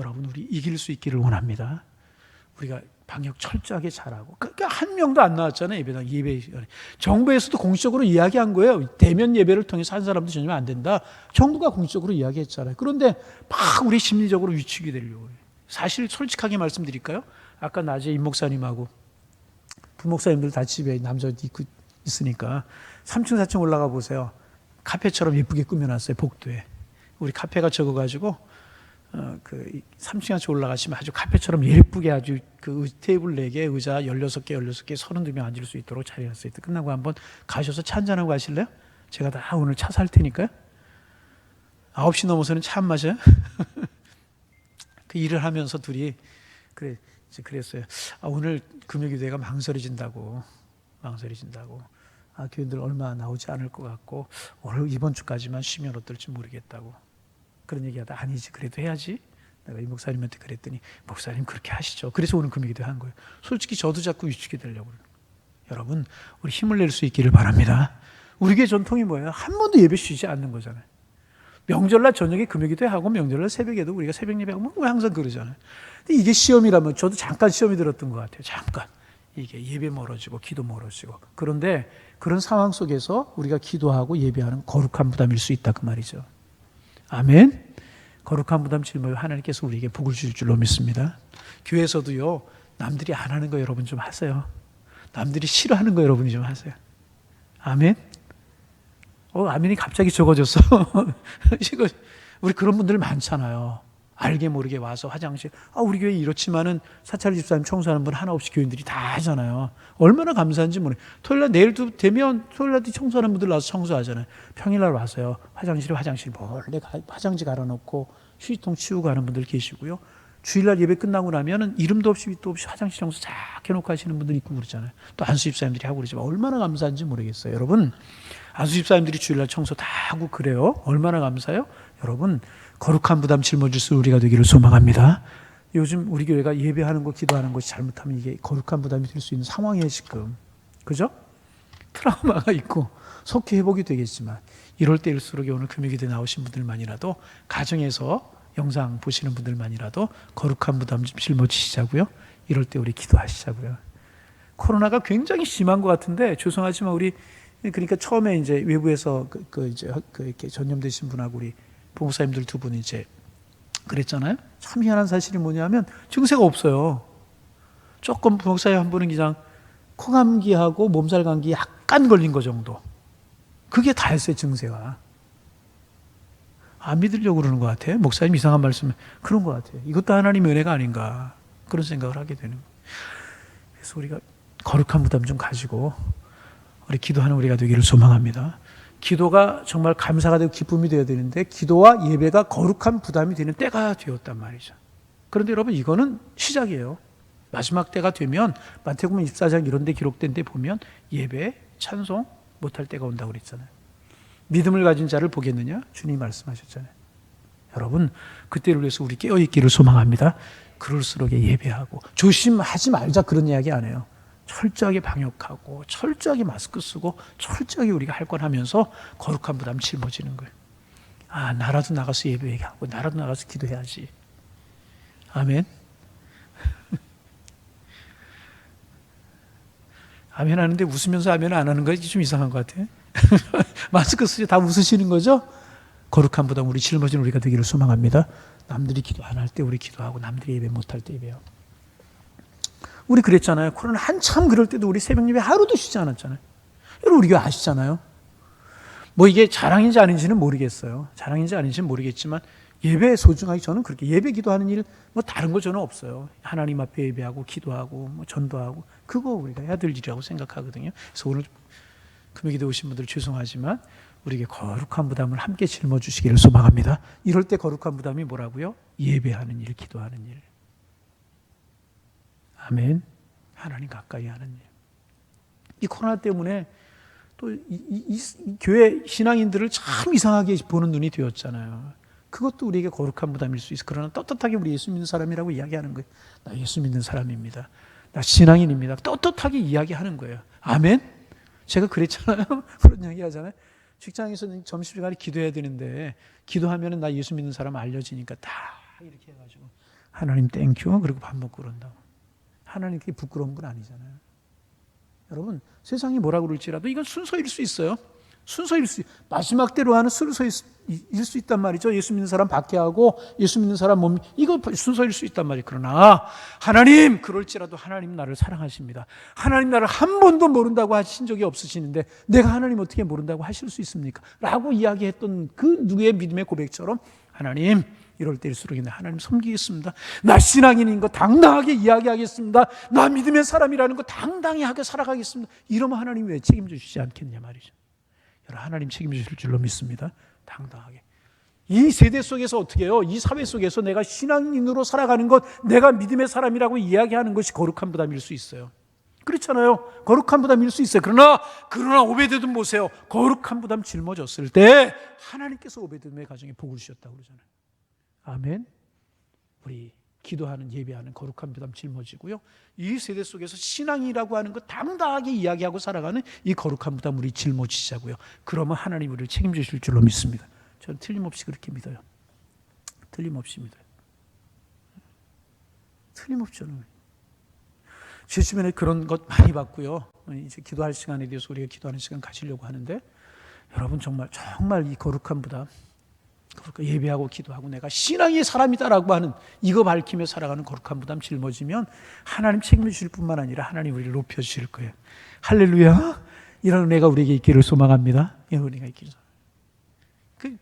여러분 우리 이길 수 있기를 원합니다. 우리가 방역 철저하게 잘하고 그러니까 한 명도 안 나왔잖아요. 예배 정부에서도 공식적으로 이야기한 거예요. 대면 예배를 통해서 한 사람도 전혀 안 된다. 정부가 공식적으로 이야기했잖아요. 그런데 막 우리 심리적으로 위축이 되려고 해요. 사실 솔직하게 말씀드릴까요? 아까 낮에 임 목사님하고 부목사님들 다 집에 남자 있으니까 3층 4층 올라가 보세요. 카페처럼 예쁘게 꾸며놨어요. 복도에. 우리 카페가 적어가지고 그 3층까지 올라가시면 아주 카페처럼 예쁘게 아주 그 테이블 4개, 의자 16개, 32명 앉을 수 있도록 차려놨어요. 끝나고 한번 가셔서 차 한잔하고 가실래요? 제가 다 오늘 차 살 테니까요. 9시 넘어서는 차 안 마셔요? 그 일을 하면서 둘이 그랬어요. 오늘 금요기도회가 망설여진다고. 교인들 얼마 나오지 않을 것 같고 오늘 이번 주까지만 쉬면 어떨지 모르겠다고. 그런 얘기하다 아니지 그래도 해야지. 내가 이 목사님한테 그랬더니 목사님 그렇게 하시죠. 그래서 오늘 금요기도회 한 거예요. 솔직히 저도 자꾸 위축이 되려고 그래요. 여러분 우리 힘을 낼 수 있기를 바랍니다. 우리 교회 전통이 뭐예요? 한 번도 예배 쉬지 않는 거잖아요. 명절날 저녁에 금요기도회 하고 명절날 새벽에도 우리가 새벽 예배하고 뭐 항상 그러잖아요. 근데 이게 시험이라면 저도 잠깐 시험이 들었던 것 같아요. 잠깐. 이게 예배 멀어지고 기도 멀어지고. 그런데 그런 상황 속에서 우리가 기도하고 예배하는 거룩한 부담일 수 있다 그 말이죠. 아멘. 거룩한 부담 짊어요 하나님께서 우리에게 복을 주실 줄로 믿습니다. 교회에서도요. 남들이 안 하는 거 여러분 좀 하세요. 남들이 싫어하는 거 여러분이 좀 하세요. 아멘. 아멘이 갑자기 적어졌어. 우리 그런 분들 많잖아요. 알게 모르게 와서 화장실. 우리 교회 이렇지만은 사찰 집사님 청소하는 분 하나 없이 교인들이 다 하잖아요. 얼마나 감사한지 모르겠어요. 토요일날 내일도 되면 토요일날 청소하는 분들 나와서 청소하잖아요. 평일날 와서요. 화장실 몰래 화장지 갈아놓고 휴지통 치우고 하는 분들 계시고요. 주일날 예배 끝나고 나면은 이름도 없이 밑도 없이 화장실 청소 쫙 해놓고 하시는 분들 있고 그러잖아요. 또 안수 집사님들이 하고 그러지만 얼마나 감사한지 모르겠어요. 여러분 안수 집사님들이 주일날 청소 다 하고 그래요. 얼마나 감사해요? 여러분 거룩한 부담 짊어질 수 우리가 되기를 소망합니다. 요즘 우리 교회가 예배하는 거 기도하는 것이 잘못하면 이게 거룩한 부담이 될 수 있는 상황이에요 지금. 그죠? 트라우마가 있고 속히 회복이 되겠지만 이럴 때일수록 오늘 금요기도에 나오신 분들만이라도 가정에서 영상 보시는 분들만이라도 거룩한 부담 좀 짊어지시자고요. 이럴 때 우리 기도하시자고요. 코로나가 굉장히 심한 것 같은데 죄송하지만 우리 그러니까 처음에 이제 외부에서 이렇게 전염되신 분하고 우리 부목사님들 두 분이 이제 그랬잖아요. 참 희한한 사실이 뭐냐면 증세가 없어요. 조금 부목사님 한 분은 그냥 코감기하고 몸살 감기 약간 걸린 거 정도. 그게 다였어요 증세가. 안 믿으려고 그러는 것 같아요. 목사님 이상한 말씀 그런 것 같아요. 이것도 하나님의 은혜가 아닌가 그런 생각을 하게 되는 거예요. 그래서 우리가 거룩한 부담 좀 가지고 우리 기도하는 우리가 되기를 소망합니다. 기도가 정말 감사가 되고 기쁨이 되어야 되는데 기도와 예배가 거룩한 부담이 되는 때가 되었단 말이죠. 그런데 여러분 이거는 시작이에요. 마지막 때가 되면 마태복음 24장 이런 데 기록된 데 보면 예배, 찬송 못할 때가 온다고 그랬잖아요. 믿음을 가진 자를 보겠느냐? 주님이 말씀하셨잖아요. 여러분 그때를 위해서 우리 깨어있기를 소망합니다. 그럴수록 예배하고 조심하지 말자 그런 이야기 안 해요. 철저하게 방역하고 철저하게 마스크 쓰고 철저하게 우리가 할 건 하면서 거룩한 부담 짊어지는 거예요. 아, 나라도 나가서 예배하고 나라도 나가서 기도해야지. 아멘. 아멘 하는데 웃으면서 아멘 안 하는 거 좀 이상한 것 같아요. 마스크 쓰지 다 웃으시는 거죠? 거룩한 부담 우리 짊어진 우리가 되기를 소망합니다. 남들이 기도 안 할 때 우리 기도하고 남들이 예배 못할 때 예배하고. 우리 그랬잖아요. 코로나 한참 그럴 때도 우리 새벽 예배 하루도 쉬지 않았잖아요. 여러분 우리가 아시잖아요. 뭐 이게 자랑인지 아닌지는 모르겠어요. 자랑인지 아닌지는 모르겠지만 예배에 소중하게 저는 그렇게 예배 기도하는 일 뭐 다른 거 저는 없어요. 하나님 앞에 예배하고 기도하고 뭐 전도하고 그거 우리가 해야 될 일이라고 생각하거든요. 그래서 오늘 금요기도 오신 분들 죄송하지만 우리에게 거룩한 부담을 함께 짊어주시기를 소망합니다. 이럴 때 거룩한 부담이 뭐라고요? 예배하는 일, 기도하는 일. 아멘. 하나님 가까이 하는 일. 이 코로나 때문에 또 이 교회 신앙인들을 참 이상하게 보는 눈이 되었잖아요. 그것도 우리에게 거룩한 부담일 수 있어. 그러나 떳떳하게 우리 예수 믿는 사람이라고 이야기하는 거예요. 나 예수 믿는 사람입니다. 나 신앙인입니다. 떳떳하게 이야기하는 거예요. 아멘. 제가 그랬잖아요. 그런 이야기 하잖아요. 직장에서는 점심시간에 기도해야 되는데 기도하면 나 예수 믿는 사람 알려지니까 다 이렇게 해가지고 하나님 땡큐 그리고 밥 먹고 그런다고. 하나님 그게 부끄러운 건 아니잖아요. 여러분 세상이 뭐라고 그럴지라도 이건 순서일 수 있어요. 순서일 수 마지막 때로 하는 순서일 수 있단 말이죠. 예수 믿는 사람 박해하고 예수 믿는 사람 몸 이거 순서일 수 있단 말이에요. 그러나 하나님 그럴지라도 하나님 나를 사랑하십니다. 하나님 나를 한 번도 모른다고 하신 적이 없으시는데 내가 하나님 어떻게 모른다고 하실 수 있습니까? 라고 이야기했던 그 누구의 믿음의 고백처럼 하나님 이럴 때일수록 하나님 섬기겠습니다. 나 신앙인인 거 당당하게 이야기하겠습니다. 나 믿음의 사람이라는 거 당당히 하게 살아가겠습니다. 이러면 하나님 왜 책임져 주시지 않겠냐 말이죠. 여러분 하나님 책임져 주실 줄로 믿습니다. 당당하게. 이 세대 속에서 어떻게 해요? 이 사회 속에서 내가 신앙인으로 살아가는 것, 내가 믿음의 사람이라고 이야기하는 것이 거룩한 부담일 수 있어요. 그렇잖아요. 거룩한 부담일 수 있어요. 그러나 오베드돔 보세요. 거룩한 부담 짊어졌을 때 하나님께서 오베드돔의 가정에 복을 주셨다고 그러잖아요. 아멘. 우리 기도하는 예배하는 거룩한 부담 짊어지고요. 이 세대 속에서 신앙이라고 하는 것 당당하게 이야기하고 살아가는 이 거룩한 부담 우리 짊어지자고요. 그러면 하나님 우리를 책임지실 줄로 믿습니다. 저는 틀림없이 그렇게 믿어요. 틀림없이 믿어요. 틀림없이 저는 제 주변에 그런 것 많이 봤고요. 이제 기도할 시간에 대해서 우리가 기도하는 시간 가지려고 하는데 여러분 정말 이 거룩한 부담 그러니까 예배하고 기도하고 내가 신앙의 사람이다라고 하는 이거 밝히며 살아가는 거룩한 부담 짊어지면 하나님 책임져 주실 뿐만 아니라 하나님 우리를 높여주실 거예요. 할렐루야. 이런 은혜가 우리에게 있기를 소망합니다. 이런 은혜가 있기를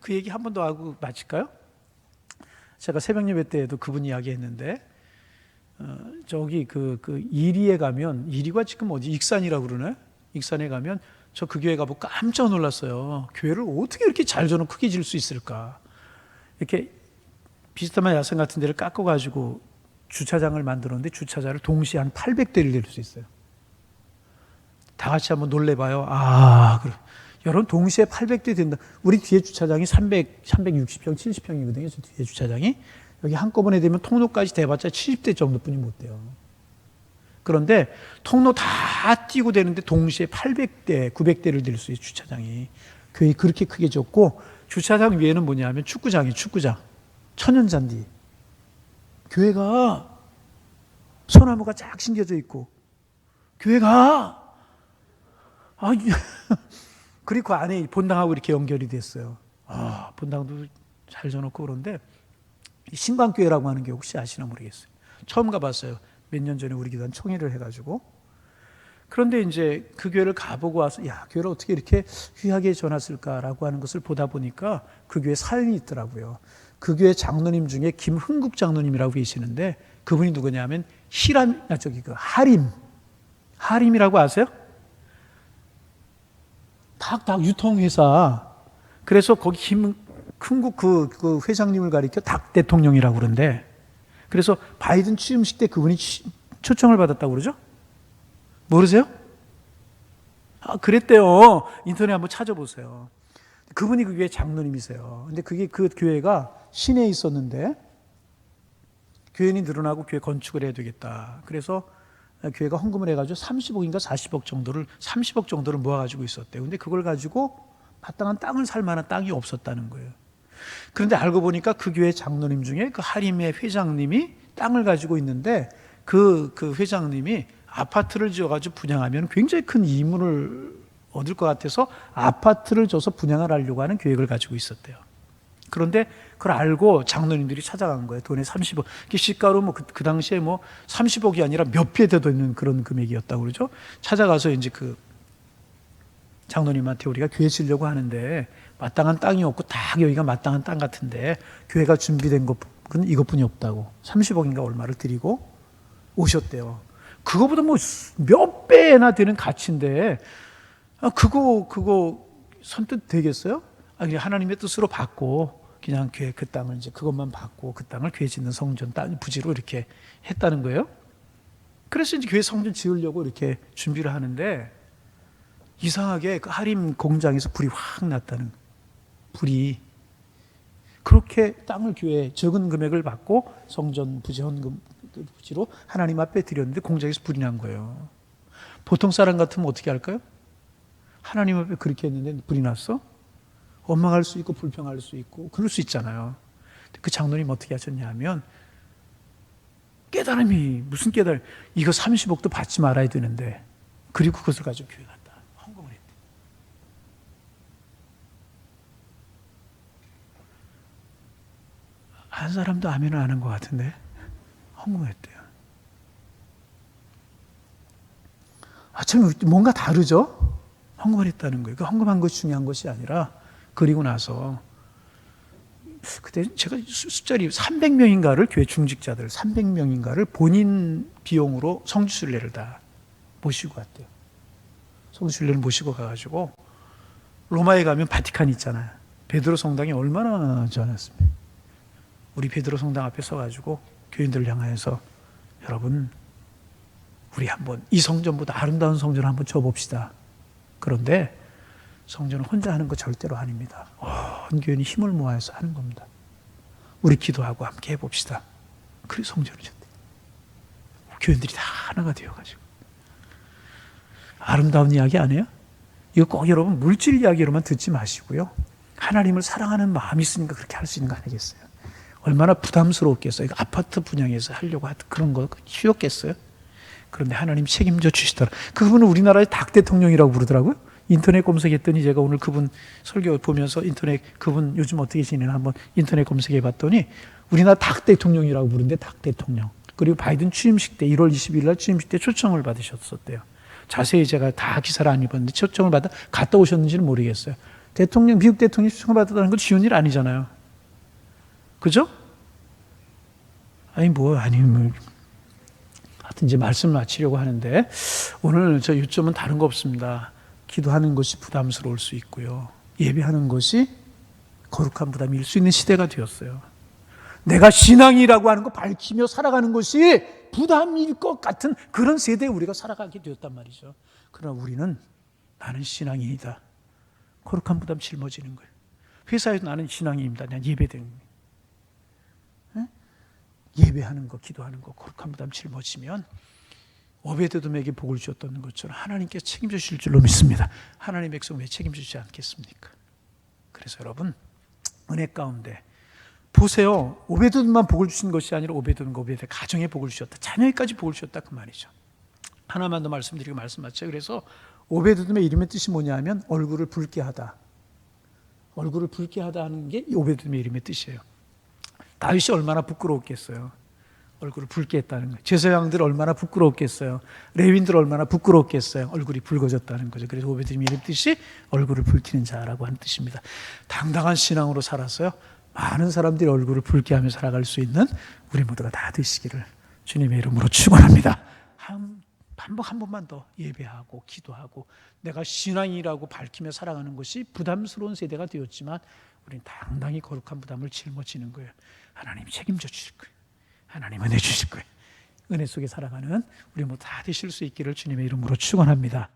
그 얘기 한 번 더 하고 마칠까요? 제가 새벽 예배 때에도 그분 이야기했는데 저기 그 이리에 가면 이리가 지금 어디 익산이라고 그러나요? 익산에 가면 저 그 교회 가보고 깜짝 놀랐어요. 교회를 어떻게 이렇게 잘 저는 크게 질 수 있을까? 이렇게 비스타만 야산 같은 데를 깎아가지고 주차장을 만들었는데 주차장을 동시에 한 800대를 낼 수 있어요. 다 같이 한번 놀래봐요. 그래. 여러분 동시에 800대 된다. 우리 뒤에 주차장이 360평, 70평이거든요. 저 뒤에 주차장이. 여기 한꺼번에 되면 통로까지 대봤자 70대 정도뿐이 못 돼요. 그런데 통로 다 띄고 되는데 동시에 800대, 900대를 댈 수 있어요. 주차장이. 교회 그렇게 크게 졌고 주차장 위에는 뭐냐면 축구장. 천연잔디. 교회가 소나무가 쫙 심겨져 있고 교회가 그리고 그 안에 본당하고 이렇게 연결이 됐어요. 본당도 잘 져놓고 그런데 신광교회라고 하는 게 혹시 아시나 모르겠어요. 처음 가봤어요. 몇 년 전에 우리 교단 총회를 해가지고. 그런데 이제 그 교회를 가보고 와서 교회를 어떻게 이렇게 귀하게 전했을까라고 하는 것을 보다 보니까 그 교회 사연이 있더라고요. 그 교회 장로님 중에 김흥국 장로님이라고 계시는데 그분이 누구냐면 하림 하림이라고 아세요? 닭 유통회사. 그래서 거기 큰국 그 회장님을 가리켜 닭 대통령이라고 그러는데, 그래서 바이든 취임식 때 그분이 초청을 받았다고 그러죠? 모르세요? 그랬대요. 인터넷 한번 찾아보세요. 그분이 그 교회 장로님이세요. 근데 그게 그 교회가 시내에 있었는데 교인이 늘어나고 교회 건축을 해야 되겠다. 그래서 교회가 헌금을 해가지고 30억인가 30억 정도를 모아가지고 있었대요. 근데 그걸 가지고 마땅한 땅을 살 만한 땅이 없었다는 거예요. 그런데 알고 보니까 그 교회 장로님 중에 그 하림의 회장님이 땅을 가지고 있는데 그 회장님이 아파트를 지어가지고 분양하면 굉장히 큰 이문을 얻을 것 같아서 아파트를 줘서 분양을 하려고 하는 계획을 가지고 있었대요. 그런데 그걸 알고 장로님들이 찾아간 거예요. 돈에 30억. 시가로 그 당시에 30억이 아니라 몇 배 되는 그런 금액이었다고 그러죠. 찾아가서 이제 그 장로님한테 우리가 교회 지으려고 하는데 마땅한 땅이 없고 딱 여기가 마땅한 땅 같은데 교회가 준비된 것은 이것뿐이 없다고 30억인가 얼마를 드리고 오셨대요. 그거보다 몇 배나 되는 가치인데 그거 선뜻 되겠어요? 그냥 하나님의 뜻으로 받고 그냥 교회 그 땅을 이제 그것만 받고 그 땅을 교회 짓는 성전 땅 부지로 이렇게 했다는 거예요. 그래서 이제 교회 성전 지으려고 이렇게 준비를 하는데 이상하게 그 하림 공장에서 불이 확 났다는, 불이. 그렇게 땅을 교회 적은 금액을 받고 성전 부지 헌금 부지로 하나님 앞에 드렸는데 공장에서 불이 난 거예요. 보통 사람 같으면 어떻게 할까요? 하나님 앞에 그렇게 했는데 불이 났어? 원망할 수 있고 불평할 수 있고 그럴 수 있잖아요. 그 장로님 어떻게 하셨냐면 깨달음이, 무슨 깨달음, 이거 30억도 받지 말아야 되는데, 그리고 그것을 가지고 교회 갔다 헌금을 했대. 한 사람도 아멘을 안 한 것 같은데 헌금을 했대요. 참 뭔가 다르죠? 헌금을 했다는 거예요. 그 헌금한 것이 중요한 것이 아니라 그리고 나서 그때 제가 숫자리 300명인가를 교회 중직자들 300명인가를 본인 비용으로 성지순례를 다 모시고 갔대요. 성지순례를 모시고 가가지고 로마에 가면 바티칸 있잖아요. 베드로 성당이 얼마나 좋았습니까? 우리 베드로 성당 앞에 서가지고 교인들을 향하여서 여러분 우리 한번 이 성전보다 아름다운 성전을 한번 줘봅시다. 그런데 성전은 혼자 하는 거 절대로 아닙니다. 온 교인이 힘을 모아서 하는 겁니다. 우리 기도하고 함께 해봅시다. 그래서 성전을 줬대요. 교인들이 다 하나가 되어가지고. 아름다운 이야기 아니에요? 이거 꼭 여러분 물질 이야기로만 듣지 마시고요. 하나님을 사랑하는 마음이 있으니까 그렇게 할 수 있는 거 아니겠어요? 얼마나 부담스러웠겠어요. 이거 아파트 분양해서 하려고 하던 그런 거 쉬웠겠어요? 그런데 하나님 책임져 주시더라. 그분은 우리나라의 닭 대통령이라고 부르더라고요. 인터넷 검색했더니 제가 오늘 그분 설교 보면서 인터넷 그분 요즘 어떻게 지내나 한번 인터넷 검색해 봤더니 우리나라 닭 대통령이라고 부르는데 닭 대통령. 그리고 바이든 취임식 때 1월 20일 날 취임식 때 초청을 받으셨었대요. 자세히 제가 다 기사를 안 입었는데 초청을 받아 갔다 오셨는지는 모르겠어요. 대통령, 미국 대통령이 초청을 받았다는 건 쉬운 일 아니잖아요. 그죠? 하여튼 이제 말씀 마치려고 하는데 오늘 저 요점은 다른 거 없습니다. 기도하는 것이 부담스러울 수 있고요. 예배하는 것이 거룩한 부담일 수 있는 시대가 되었어요. 내가 신앙이라고 하는 거 밝히며 살아가는 것이 부담일 것 같은 그런 세대에 우리가 살아가게 되었단 말이죠. 그러나 우리는 나는 신앙인이다. 거룩한 부담 짊어지는 거예요. 회사에서 나는 신앙인입니다. 그냥 예배드리는 거예요. 예배하는 거, 기도하는 거, 거룩한 부담 짊어지면 오베드돔에게 복을 주었던 것처럼 하나님께서 책임져 주실 줄로 믿습니다. 하나님의 백성 왜 책임져 주지 않겠습니까? 그래서 여러분 은혜 가운데 보세요. 오베드돔만 복을 주신 것이 아니라 오베드돔과 오베드의 가정에 복을 주셨다. 자녀에까지 복을 주셨다 그 말이죠. 하나만 더 말씀드리고 말씀 마쳐요. 그래서 오베드돔의 이름의 뜻이 뭐냐면 얼굴을 붉게 하다. 얼굴을 붉게 하다 하는 게 오베드돔의 이름의 뜻이에요. 다윗이 얼마나 부끄러웠겠어요. 얼굴을 붉게 했다는 거예요. 제사장들 얼마나 부끄러웠겠어요. 레위인들 얼마나 부끄러웠겠어요. 얼굴이 붉어졌다는 거죠. 그래서 오베드돔의 이름 뜻이 얼굴을 붉히는 자라고 하는 뜻입니다. 당당한 신앙으로 살았어요. 많은 사람들이 얼굴을 붉게 하며 살아갈 수 있는 우리 모두가 다 되시기를 주님의 이름으로 축원합니다. 반복 한 번만 더 예배하고 기도하고 내가 신앙이라고 밝히며 살아가는 것이 부담스러운 세대가 되었지만 우리는 당당히 거룩한 부담을 짊어지는 거예요. 하나님 책임져 주실 거예요. 하나님 은혜 주실 거예요. 은혜 속에 살아가는 우리 모두 다 되실 수 있기를 주님의 이름으로 축원합니다.